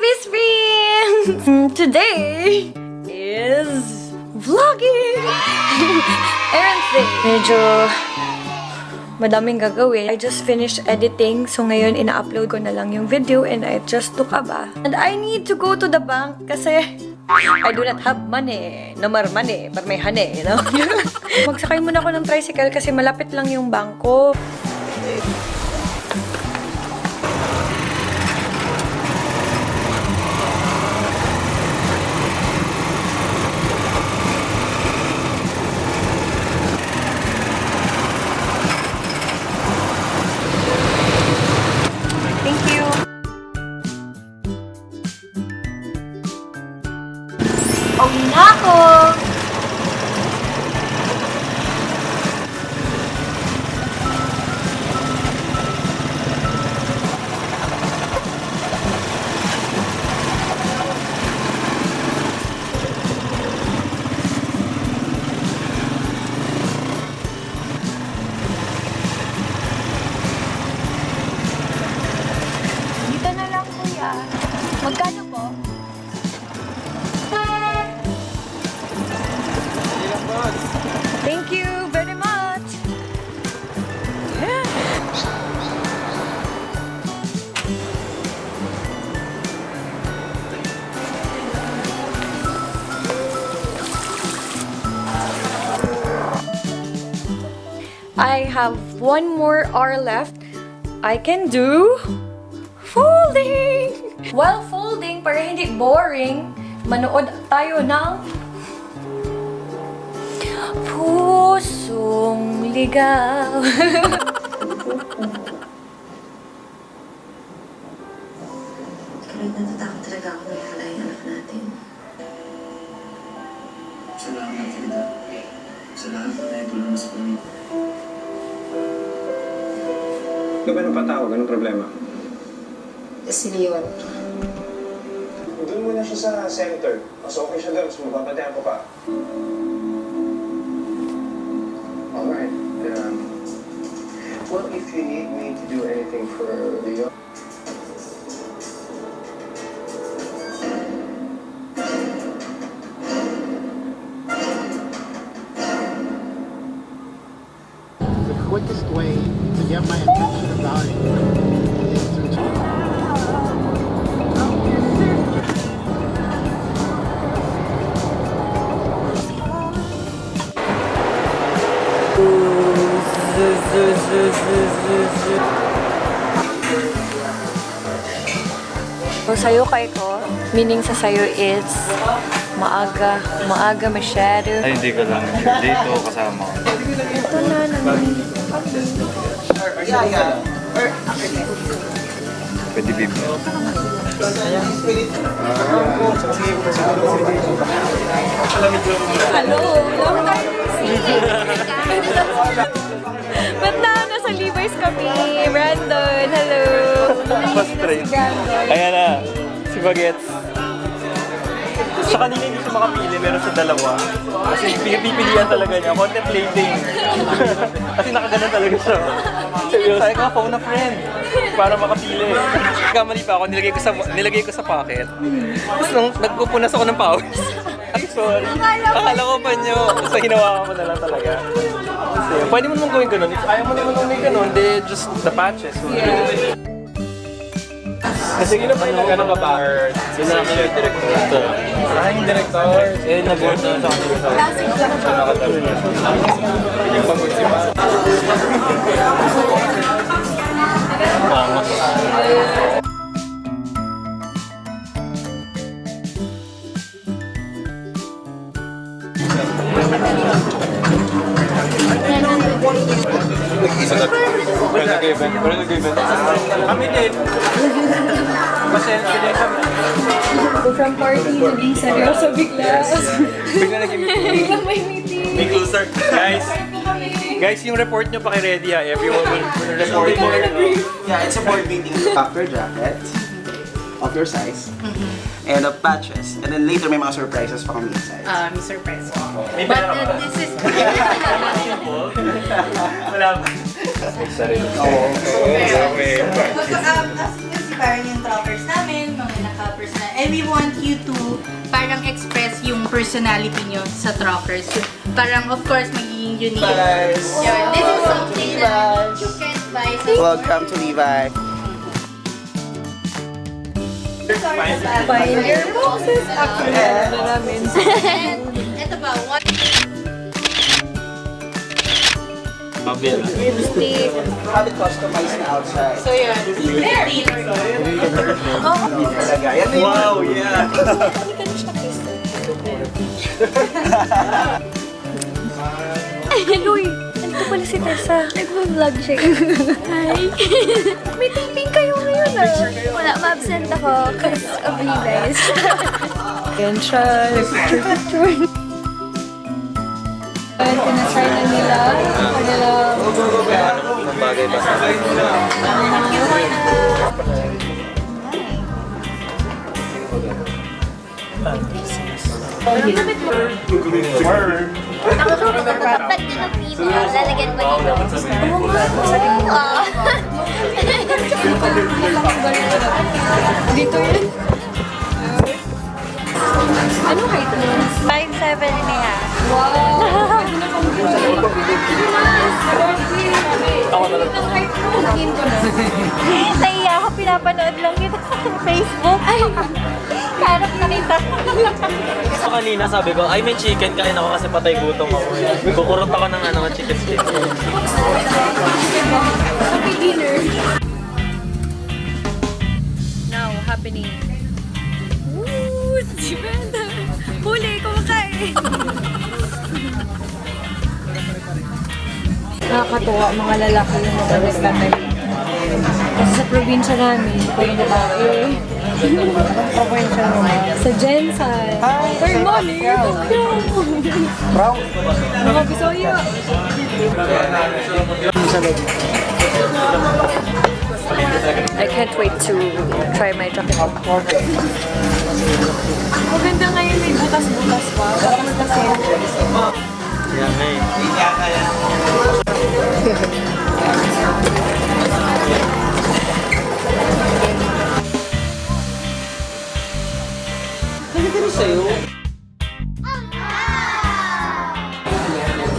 Bisprins! Today is vlogging! Errands day! Medyo madaming gagawin. I just finished editing, so ngayon ina-upload ko na lang yung video and I just took a bath. And I need to go to the bank kasi I do not have money. No more money, but may honey, you know? Magsakay muna ako ng tricycle kasi malapit lang yung bangko. Thank you. Uwi na ako! Dito na lang, kuya. Magkano po? Thank you very much. I have one more hour left. I can do folding. While folding, para hindi boring, manood tayo ng Pusong Ligaw. Kahit natatakot talaga ako na wala yung anak natin. Salamat, Frida. Sa lahat na naitulong mo sa pamilya. Ikaw ba nang patawag? Anong problema? Si Leon. Doon muna siya sa center. Mas okay siya doon. So mapapantayan ko pa. Alright. Well, if you need me to do anything for Leo, the quickest way to get my attention about it is through So, sayo kay ko, meaning sa sayo is maaga masyado. Ay, hindi ko lang. Dito kasama ko. Ito na naman. Pwede bibig. Hello! Long time no see! Ba't na nasa Levi's kami? Brandon, hello! Basprins. Brandon. Ayan na. Si Bagets. Sa kanina hindi siya makapili, meron sa dalawa. Kasi pipilian talaga niya. Contemplating. Kasi nakaganan talaga siya. Sabi ko, phone a friend. Para makapili. Kamali pa ako, nilagay ko sa pocket. Tapos nung nagpupunas ako ng pawis. Ay, sorry. Akala ko pa nyo. So, hinawakan ko na lang talaga. Kasi, pwede mo naman gawin ganun. If ayaw mo naman gawin ganun, they just the patches. Yeah. Kasi yun na ba yung ano ba ba? Yun na yung director. Yung director. Eh, nag-board na sa kanila. Classic lang Siya nakatabi na. Yung pag-usipa. Vamos. nag-isa na. Pero nag-event. Kami din. Kasi din kami. From party, naging seryoso bigla. Bigla naging meeting. Biglang may meeting. May closer. Guys, guys, yung report nyo paki-ready ha. Everyone will report. Yeah, it's a board meeting. After jacket of your size and of patches. And then later may mga surprises pa kami inside. Surprise. May pera But ba? this is... Wala ba? Sarili. Okay. Kasi parang yung troppers namin, mga naka-personal And we want you to parang express yung personality nyo sa truckers. Parang, of course, magiging unique. Guys. Yeah, this is something that you can buy. Welcome to Levi. Find your boxes. Actually, ano namin. And ito ba, what? Lipstick. Have it customized na outside. So yun. Wow, yeah. Ay, Uy! Ito pala si Tessa. Nag-vlog siya. Hi! May taping kayo ngayon ah. Wala, ma-absent ako because of Levi's. Yan siya. Picture. Tinatry na nila. Anong bagay ba sa akin? Dapat din ang video, lalagyan mo dito. Dito yun. Ano height mo? 5'7" and a half. Wow! Ako talaga. Ang height mo. Sabihin ko na. Naiya ako, pinapanood lang kita sa Facebook. Ay, karap nakita. So kanina sabi ko, ay may chicken, kain ako kasi patay gutom ako. Kukurot ako ng chicken stick. Happy dinner. Now, happening. Woo! Si Brenda! Huli! Kumakain! Nakakatuwa mga lalaki yung madalas natin. Kasi sa probinsya namin, ito yung lalaki. Probinsya naman. Sa Jensan. Third morning! Brown. Mga bisoyo! I can't wait to try my jacket. Maganda ngayon may butas-butas pa. Para magkasaya. Yan nga eh.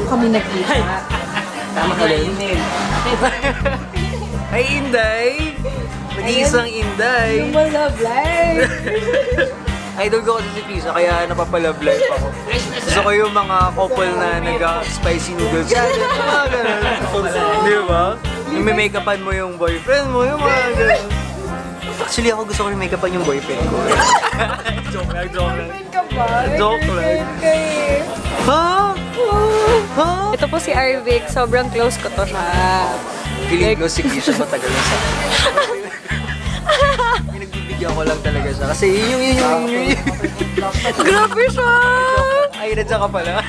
Kami nagkita. Tama ka rin. Ay, Inday! Nag-iisang Inday! Yung mga love life. Idol ko kasi si Pisa, kaya napapalove life ako. Gusto ko yung mga couple na nag-spicy noodles. Mga ganun. Di ba? Yung may make-upan mo yung boyfriend mo, yung mga ganun. Actually, ako gusto ko yung make-upan yung boyfriend ko. Joke lang, joke lang. Ka ba? Joke lang. Ha? Ha? Ito po si Arvic. Sobrang close ko to siya. Piling ko si Kisha matagal na sa akin. Pinagbibigyan ko lang talaga siya. Kasi yun. Grabe siya! Ay, nandiyan ka pala.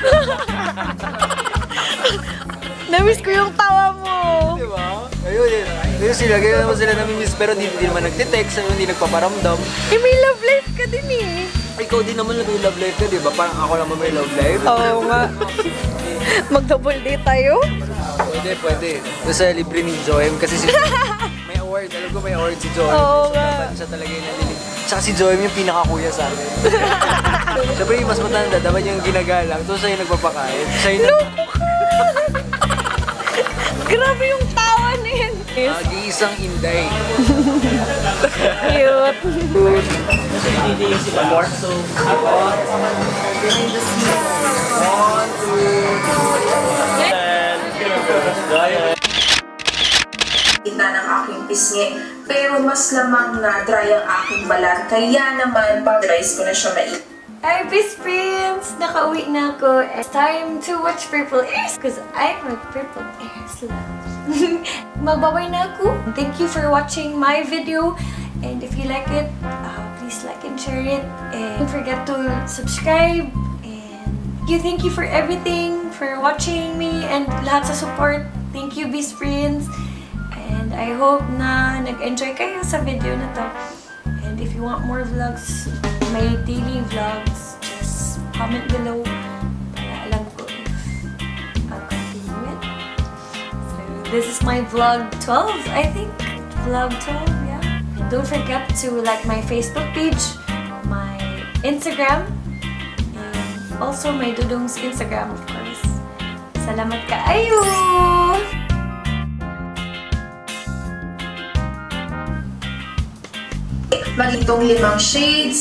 Namiss ko yung tawa mo. Di ba? Ayun yun. Ayun sila, ganyan naman sila nami-miss. Pero hindi naman nagtitext, hindi nagpaparamdam. Eh, may love life ka din eh. Ikaw din naman may love life ka, di ba? Parang ako naman may love life. Oo nga. Mag-double date tayo? Pwede. Doon sa libre ni Joem. Kasi si may award. Alam ko may award si Joem. Oo nga. Siya talaga yung nalilig. Tsaka si Joem yung pinakakuya sa akin. Siyempre yung mas matanda, dapat yung ginagalang. Tapos siya yung nagpapakain. Siya yung Grabe yung tawa na yan. Nag-iisang Inday. Cute. Gitna ng aking pisngi, pero mas lamang na dry ang aking balat. Kaya naman, pag-rice ko na siya maik. Hi, Bisprins! Nakauwi na ako. It's time to watch Purple Ears because I'm a Purple Ears love. Magbabay na ako. Thank you for watching my video. And if you like it, please like and share it. And don't forget to subscribe. And thank you for everything, for watching me, and lahat sa support. Thank you, Bisprins. And I hope na nag-enjoy kayo sa video na to. And if you want more vlogs, my daily vlogs, just comment below para alam ko if I'll continue it. So this is my vlog 12, I think. Vlog 12, yeah. And don't forget to like my Facebook page, my Instagram. And also my dudong's Instagram, of course. Salamat kaayo! Maging itong 5 shades